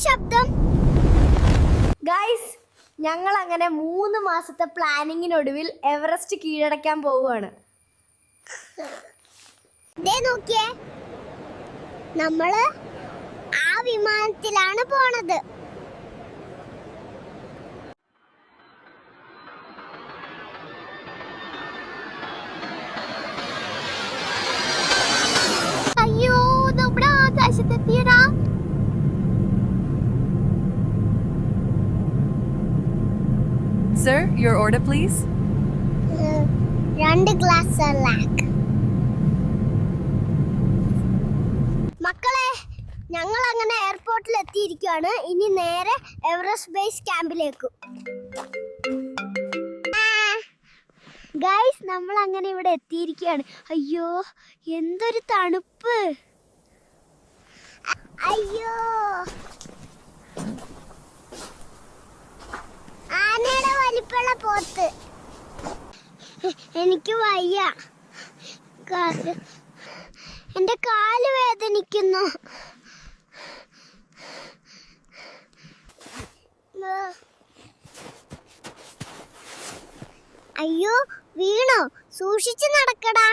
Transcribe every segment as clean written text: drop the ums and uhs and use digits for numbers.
ശബ്ദം? ഗൈസ്, ഞങ്ങൾ അങ്ങനെ 3 മാസത്തെ പ്ലാനിങ്ങിനൊടുവിൽ എവറസ്റ്റ് കീഴടക്കാൻ പോവുകയാണ്. നോക്കിയേ, നമ്മള് ആ വിമാനത്തിലാണ് പോണത്. അയ്യോ, നമ്മുടെ ആകാശത്തെത്തിയടാ. Sir, your order please. 2 glass Cerelac. മക്കളെ, ഞങ്ങൾ അങ്ങനെ എയർപോർട്ടിൽ എത്തിയിരിക്കുകയാണ്. ഇനി നേരെ എവറസ്റ്റ് ബേസ് ക്യാമ്പിലേക്ക്. ഗൈസ്, നമ്മൾ അങ്ങനെ ഇവിടെ എത്തിയിരിക്കുകയാണ്. അയ്യോ, എന്തൊരു തണുപ്പ്. അയ്യോ, ആനയുടെ വലിപ്പമുള്ള പോത്ത്. എനിക്ക് വയ്യ, എന്റെ കാല് വേദനിക്കുന്നു. അയ്യോ, വീണോ? സൂക്ഷിച്ചു നടക്കടാ.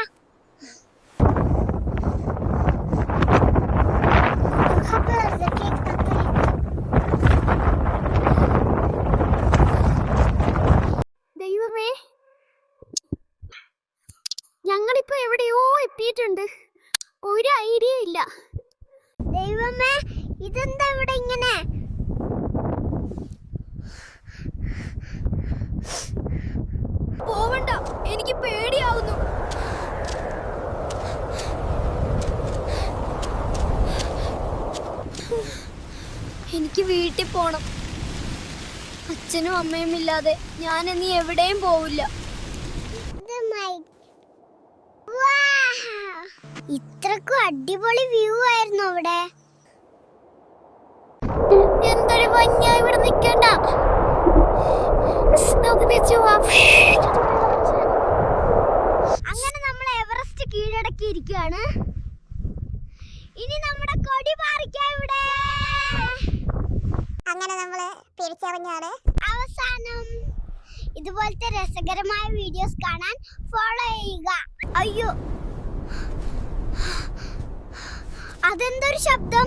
ദൈവമേ, ഞങ്ങളിപ്പോ എവിടെയോ എത്തിയിട്ടുണ്ട്. ഒരു ഐഡിയ ഇല്ല. ദൈവമേ, ഇതെന്താ ഇവിടെ ഇങ്ങനെ? പോവണ്ട, എനിക്ക് പേടിയാവുന്നു. എനിക്ക് വീട്ടിൽ പോണം. അച്ഛനും അമ്മയും ഇല്ലാതെ ഞാൻ ഇനി എവിടെയും പോവില്ല. ഇത്രക്കും അടിപൊളി വ്യൂ ആയിരുന്നു അവിടെ. എന്തൊരു ഭംഗിയാ ഇവിടെ നിൽക്കണ്ട. അങ്ങനെ നമ്മൾ എവറസ്റ്റ് കീഴടക്കിയിരിക്കുകയാണ്. ഇനി നമ്മുടെ കൊടി പാറിക്കാം ഇവിടെ. അങ്ങനെ നമ്മള് തിരിച്ചറിഞ്ഞാണ് അവസാനം. ഇതുപോലത്തെ രസകരമായ വീഡിയോസ് കാണാൻ ഫോളോ ചെയ്യുക. അയ്യോ, അതെന്തൊരു ശബ്ദം?